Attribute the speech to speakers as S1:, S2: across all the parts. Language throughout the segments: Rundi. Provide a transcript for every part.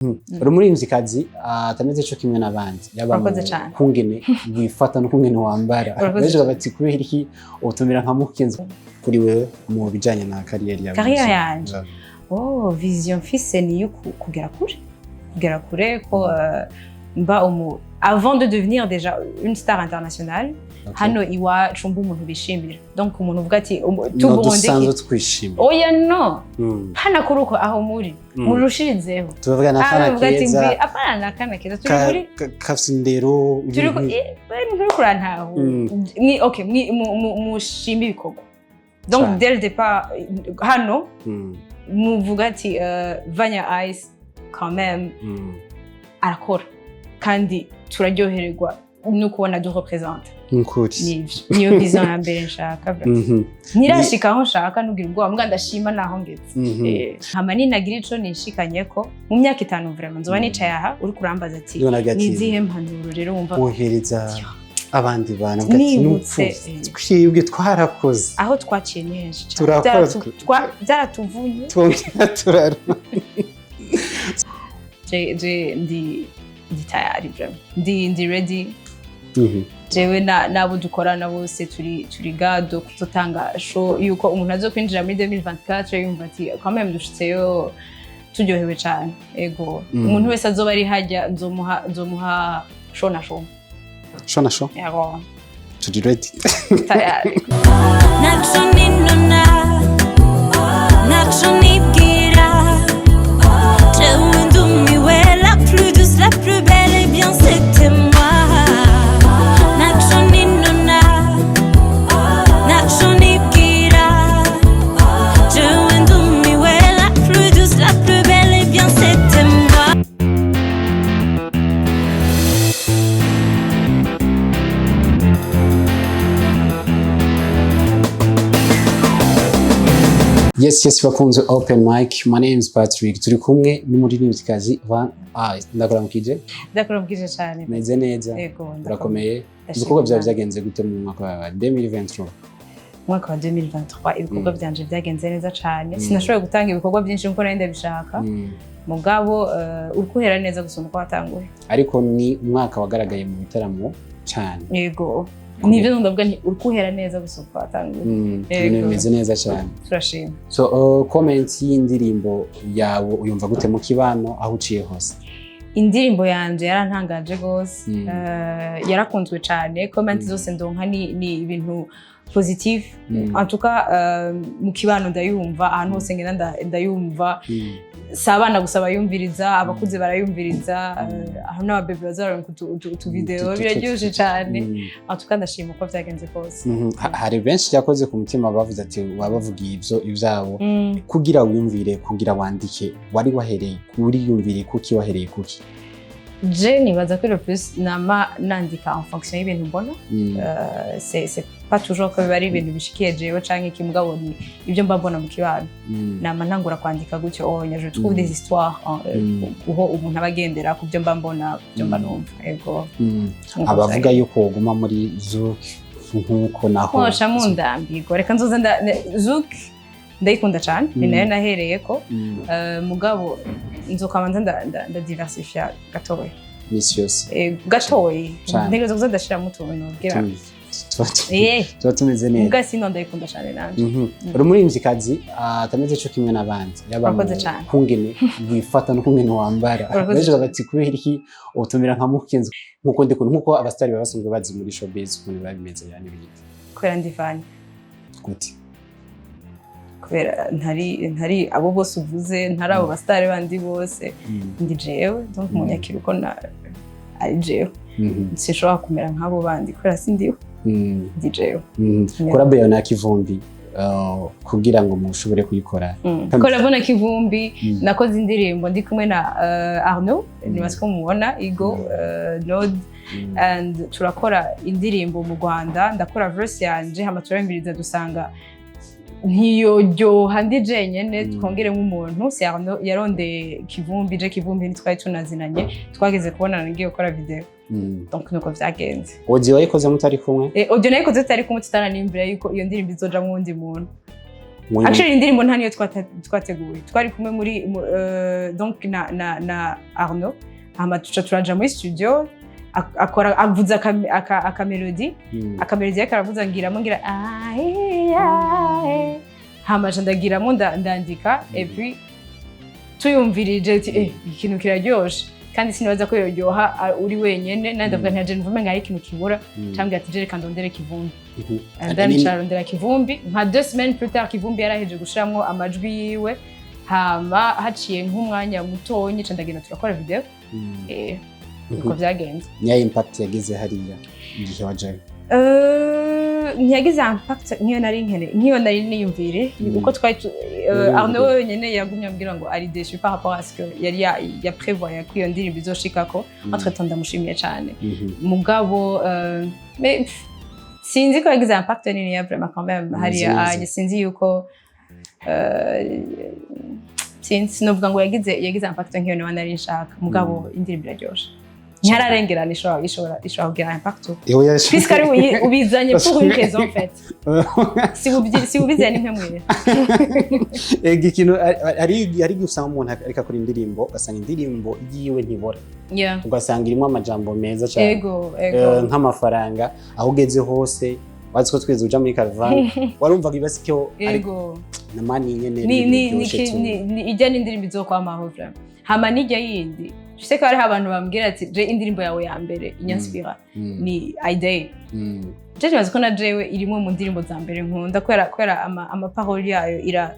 S1: Umurimvyikazi atameze cyo kimwe n'abandi
S2: Urakoze cyane.
S1: kungene wifata no kungene wambara beje babati kubera iki utumira nka mukenzi kuri wewe mu bijanye na carrière yawe.
S2: Carrière yanje. Oh, vision mfise ni kugera kure ko mba avant de devenir déjà une star internationale. Hano iwacu mba umuntu bishimira. Donc umuntu uvuga ati
S1: tuburundi twishimira.
S2: Oya no. Hana kuruko aho muri. Murushirizeho.
S1: Tuvuga na kana keza.
S2: Apana na kana keza turi muri
S1: kafsindero.
S2: Turi ko nturi kurantaho. Ni okay, mushimba ibikorwa. Donc dès le départ hano muvuga ati Vania Ice quand même arakora kandi turaryohererwa no kubona du représente. Niyo vision ya mbere nshaka. Nirashika aho nshaka nugira ubwoba mbwa ndashima naho ngeze. Hama ninagira ico nishikanye ko mu myaka 5 vraiment nzoba nicaye aha uri kurambaza ati nizihe mpanuro rero wumva
S1: wohereza abandi bana bwati twibwe twarakoze
S2: aho twaciye neza byaratuvunye
S1: turara
S2: ndi tayari vraiment ndi ready. Jewe nabo dukorana bose turi gado kutotanga show yuko umuntu azo kwinjira muri 2024 yumva ati quand même dushitseyo turyohewe cyane ego umuntu wese azoba ari hajya nzomuha show na show yego
S1: turi ready
S2: tayari
S3: la plus douce, la plus belle, et bien c'était moi.
S1: Yes, bakunze open mic. My name is Patrick. Turi kumwe n'umuririmvyikazi Vania Ice. Ndakuramukije
S2: cyane.
S1: Meze neza. Urakomeye. Ibikorwa byawe byagenze gute mu mwaka wa 2023?
S2: Mwaka wa 2023 ibikorwa byanje byagenze neza cyane. Sinashoboye gutanga ibikorwa byinshi nkuko nari ndabishaka. Mugabo ukuhera neza gusoma ko watanguye.
S1: Ariko ni umwaka wagaragaye mu bitaramo cyane.
S2: Yego. Nivyo ndavuga nti urikuhera neza gusoko watanguye.
S1: Bimeze neza cyane.
S2: Turashima.
S1: So comments y'indirimbo yawe uyumva gute mu kibano aho uciye hose?
S2: Indirimbo yanje yarantangaje gose. Yarakunzwe cyane. Comments zose ndonka ni ibintu positif. En tout cas mu kibano ndayumva ahantu hose ngenda ndayumva. Sabana gusa bayumviriza abakuze barayumviriza aho n'ababebe bazaronka utu video biraryoshe cyane. En tout cas ndashima uko byagenze kose.
S1: Hari benshi yakoze ku mutima bavuze ati wabavugiye ivyabo kugira wiyumvire kugira wandike wari wahereye kuri yumvire kuki wahereye kuki?
S2: Je nibaza ko le plus nama nandika en fonction y'ibintu mbona. C'est pas toujours que bari ibintu bishikiye jewe canke ikimugabo ni ibyo mbabona mu kibano. Nama ntangura kwandika gutyo je trouve des histoires uho umuntu abagendera ku byo mbambona ku byo mbanumva. Ego.
S1: Abavuga yuko uguma muri Zouk nkuko naho.
S2: Mosha mundambigo reka nzoza Zouk ndayikunda cyane ni nayo nahereye ko mugabo nzokamanza ndadiversifier gatoya
S1: Misios
S2: gatoya ntegereje kuza ndashira mu tuntu bwira
S1: tumeze neza
S2: mugasi no ndayikunda cyane nanje.
S1: Umurimvyikazi atameze cyo kimwe n'abandi kungene wifata no kungene wambara beje babati kubera iki utumira nka mukenzi nkuko ndikunda nkuko abastari babasanzwe bazi muri showbiz ukuntu babimeze yani bindi
S2: kwera ndivanye
S1: gute
S2: kubera ntari abo bose uvuze ntari abo bastari bandi bose ndi jewe donc munyakira uko ari jewe sinshobora kumera nk'abo bandi kubera sindiho ndi jewe.
S1: Collab yawe na Kivumbi kugira ngo mushobore kuyikora.
S2: Collab na Kivumbi nakoze indirimbo ndi kumwe na Arno nibasko mubona Igo Node and turakora indirimbo mu Rwanda ndakora verse yanje hama turambiriza dusanga ntiyoryoha ndi jenyene twongere nk'umuntu si Arno yaronde Kivumbi nitwaye tunazinanye twageze kubonana ngiye gukora video. Donc nuko vyagenze.
S1: Audio wayikoze mutari kumwe?
S2: Audio nayikoze tutari kumwe tutaranimbira yuko iyo ndirimbo izoja mu wundi muntu. actually indirimbo nta niyo twateguye twari kumwe muri donc na Arno hama tuca turaja muri studio akora avuza akamelodi akamelodi yakaravuza ngira hama ndagiramo ndandika et puis tuyumvirije ati ikintu kiraryoshe kandi sinibaza ko yoryoha uri wenyene nandavuga ntaje mvume ngari ikintu kibura cyangwa ati jereka ndondere kivumbi ndarondera kivumbi nka 2 semaines plus tard kivumbi yaraheje gushiramwo amajwi yiwe hama haciye nk'umwanya mutonyi ndagenda turakora video uko byagenze
S1: nya impact yagize hariya igihe waje
S2: ntiyagize impact niyo nari niyumvire uko twari Arno wenyene yagumye ambwira ngo ari déçu par rapport à ce que yari ya prévoyait ko iyo ndirimbo izoshikako entre temps ndamushimiye cyane mugabo mais sinzi ko yagize impact nini ya vraiment quand même hariya sinzi yuko sinzi novuga ngo yagize impact nk'iyo niba nari nshaka mugabo indirimbo iraryoshe ntararengerana ishobora kugira impact puisque ari ubizanye pour une raison en fait si ubizanye nk'amwe
S1: ikintu ari gusanga umuntu ariko akora indirimbo ugasanga indirimbo yiwe ntibora ugasanga irimo amajambo meza cyane nk'amafaranga aho ugeze hose wazi ko tweze uja muri Caravane warumvaga ibasiko ariko na mani nyene
S2: ni ijya n'indirimbo izokwamaho vraiment hama nijya yindi je ko hari abantu bambwira ati je indirimbo yawe ya mbere inyanspira ni idea je bazi ko na jewe irimo mu ndirimbo za mbere nkunda kwera ama parole yayo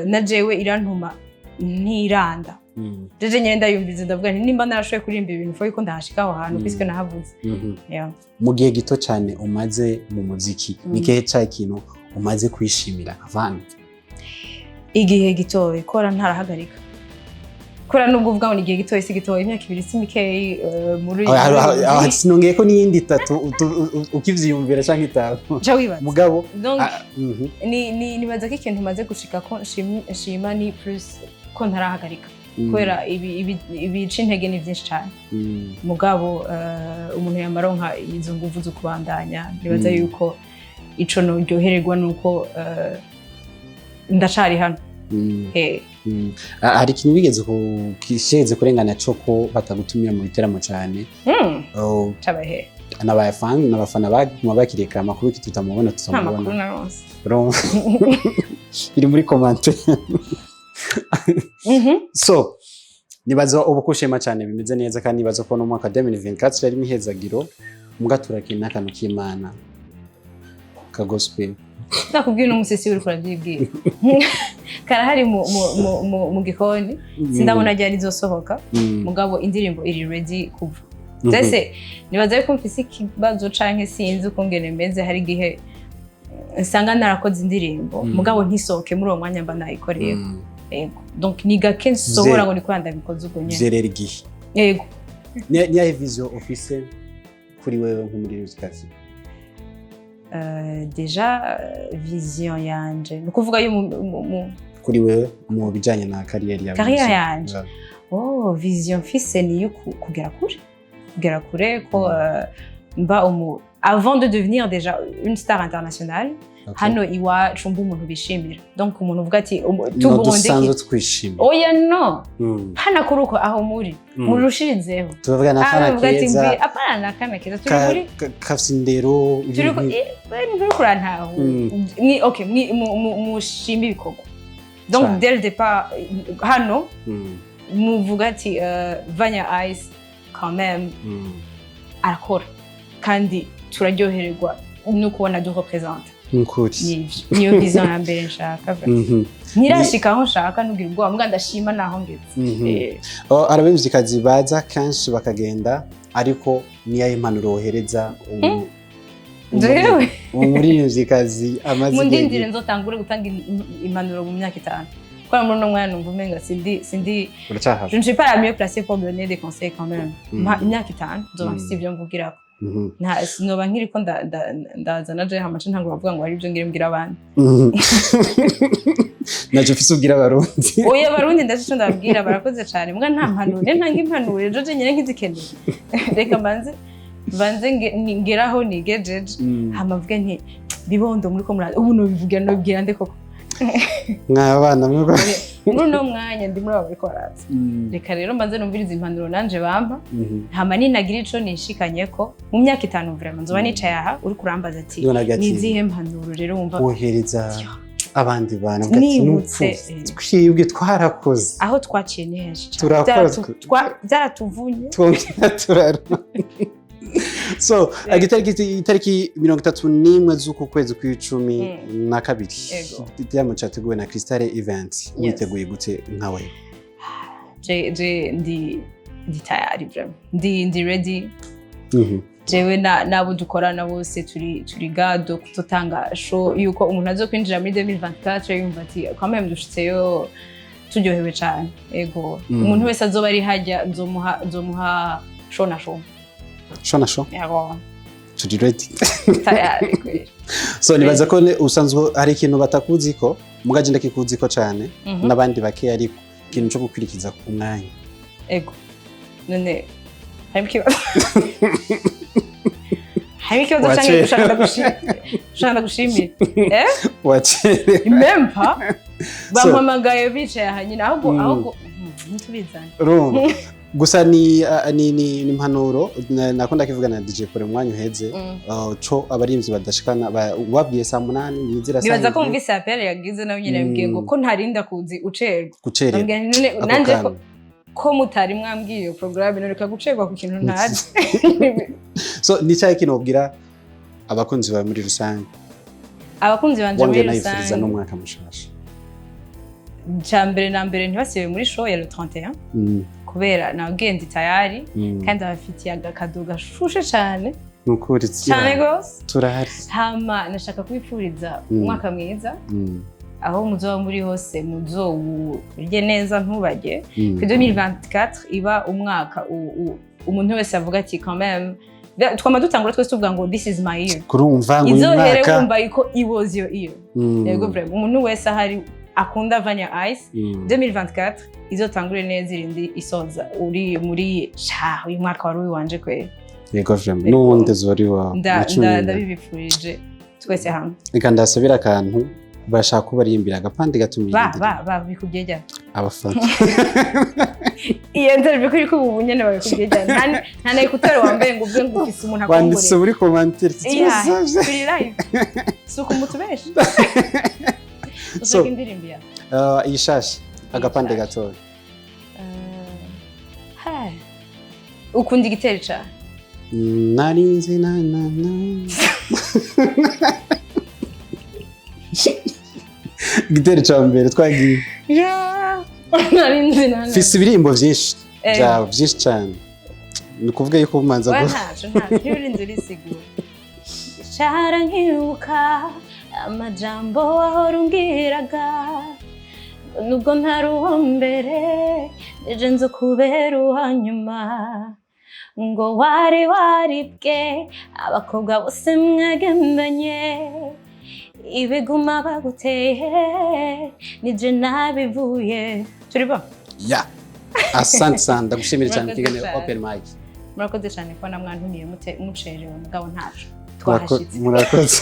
S2: na jewe irantuma ntiranda je nyenda yumvize ndavuga nti nimba narashoye kuririmba ibintu fo yuko ndahashikaho hantu puisque nahavuze
S1: mu gihe gito cyane umaze mu muziki nikihe cya kintu umaze kwishimira avana
S2: igihe gitoye kora ntarahagarika kora nubwo uvuga ngo ni igihe gitoye si gitoye imyaka 2 si mikeye muri
S1: sinongeye ko n'iyindi 3 ukivyiyumvira canke itanu mugabo
S2: nibaza ko ikintu maze gushika ko nshima ni plus ko ntarahagarika kwera ibica intege ni byinshi cyane mugabo umuntu yamaronka izo nguvu zo kubandanya nibaza yuko ico no ryohererwa nuko ndacari hano
S1: hari ikintu bigeze kisheze kurengana coko batagutumira mu biteramo cyane
S2: cabahe
S1: n'abafana baguma bakireka amakuru tutamubona iri muri commentaire so nibaza ubukushema cyane bimeze neza kandi nibaza ko no mu mwaka 2024 yari mihezagiro mugaturake n'akantu k'Imana ka gospel
S2: nakubwira umusisi uri kurabyibwira karahari mu gikoni sindabona ajya rizosohoka mugabo indirimbo iri ready kuva ndetse nibaza ko mfise ikibazo canke sinzi uko ngene meze hari gihe nsanga narakoze indirimbo mugabo ntisohoke muri uwo mwanya mba nayikoreye yego donc ni gake nsohora ngo niko ndabikoze ubwo nyene
S1: zerera igihe
S2: yego
S1: niya vision office kuri wewe nk'umuririmvyikazi
S2: déjà vision yanje nukuvuga yo
S1: kuri wewe mu bijanye na carrière
S2: yanje vision fise ni yo kugera kure ko mba avant de devenir déjà une star internationale hano iwacu mba umuntu bishimira donc umuntu uvuga ati
S1: tuburundi twishimira
S2: oya no hana kuruko aho muri murushirizeho
S1: tuvuga na kana keza
S2: apana na kana keza turi muri
S1: kafsindero
S2: turi ko ni kurantaho ni okay mushimba ibikorwa donc dès le départ hano muvuga ati Vania Ice quand même arakora kandi turaryohererwa no kubona du représente niyo vision ya mbere nshaka nirashika aho nshaka nugira ubwo mbwa ndashima naho ngeze
S1: arabimvyikazi baza kanshi bakagenda ariko niya impanuro wohereza umuririmvyikazi amaze
S2: mu ndindire nzotangure gutanga impanuro mu myaka 5 kwa muri no mwana numva umenga sindi je ne suis pas la mieux placée pour donner des conseils quand même imyaka 5 nzoba mfite ibyo mvugira nta sinoba nkiriko ndazana je hamace ntango bavuga ngo hari ibyo ngimbwira abandi
S1: naje mfise ubwira abarundi
S2: oya abarundi ndaje ndabwira barakoze cyane mbwa nta mpanuro ntanga impanuro je nyine nkizikeneye reka banze ngeraho nigejeje hamavuga nti bibondo muri ko muraza ubu no bivugira no bwira nde koko
S1: mwabana mwe
S2: muri uno mwanya ndi muri abo bariko baraza reka rero maze numviriza impanuro nanje bampa nta manini agira ico nishikanyeko mu myaka 5 vraiment nzoba nicaye aha uri kurambaza ati nizihe mpanuro rero wumva
S1: wohereza abandi bana nibutse twibwe twarakoze
S2: aho twaciye neza byaratuvunye
S1: twongera turaruma so itariki 31 z'uku kwezi kw'icumi na kabiri igitaramo cyateguwe na Crystal Event witeguye gute nkawe
S2: je ndi tayari vraiment ndi ready jewe nabo dukorana bose turi gado kutotanga show yuko umuntu azo kwinjira muri 2024 yumva ati quand même dushitseyo turyohewe cyane ego umuntu wese azoba ari hajya nzomuha show na show yego
S1: turi ready
S2: tayari kweli
S1: so nibaza ko usanzwe hari ikintu batakuzi ko mugaje ndakikuzi ko cyane nabandi bake ariko ikintu cyo gukurikiza ku mwanya
S2: ego none hari ikibazo cyane ushaka gushimira
S1: wacere
S2: imempa bampamagaye bicaye aha nyine ahubwo ntitubizanye
S1: gusa ni impanuro nakunda kivugana na DJ Kure mwanya uheze co abarimvyi badashikana wabwiye saa 8 nizira saa
S2: nibaza ko mvise appel yagize nawe nyine yabwiye ngo ko ntarinda kuzi ucerwa nanje ko mutari mwambwiye iyo programme noreka gucerwa ku kintu ntazi
S1: so ni cyaye kinobwira abakunzi ba muri rusange
S2: abakunzi banje muri rusange
S1: no mwaka mushasha
S2: cyambere na mbere ntibasibe muri show ya le 31 kubera nabwende tayari kandi abafitiye agakado gashushe cyane
S1: nukuri
S2: cyane gose
S1: turahari
S2: hama nashaka kwipfuriza umwaka mwiza aho muzoba muri hose muzowurye neza ntubage ku 2024 iba umwaka umuntu wese avuga ati quand même twama dutangura twese tuvuga ngo this is my year
S1: kurumva ngo
S2: izohere wumva iko it was your year yego vraiment umuntu wese ahari akunda Vania Ice 2024 izotangure neza irindi isoza uri muri uyu mwaka wari wanje kweli
S1: yego vraiment nuwundi zori wa
S2: ndabibipfurije twese hamwe
S1: reka ndasabira akantu bashaka kubarimbira agapande gatumiye
S2: bikubyeja
S1: abafana
S2: iyo interview kuri kubu nyene babikubyeja nta nayo kutero wambaye ngo uvuge ngo ufise umuntu akombore
S1: wanditse muri commentaire
S2: turi live suko mutubeshe so indirimbiya
S1: ishashi agapande gatoya
S2: ukunda igitero ca
S1: narinzi na igitero ca mbere twagiye
S2: narinzi na
S1: fisi ibirimbo vyinshi vyinshi cyane ni kuvuga yuko umanza
S2: go ntacu urinzi risigura cara nkibuka amajambo wahora umbwiraga nubwo ntari uwo mbere ejo nzo kubera hanyuma ngo waribwe abakobwa bose mwagendanye ibiguma baguteye nije nabivuye turiba
S1: ya asante sana ndagushimira cyane kigene open mic
S2: murakoze cyane ko namwantumiye mucerewe mugabo ntacu twahashitse
S1: murakoze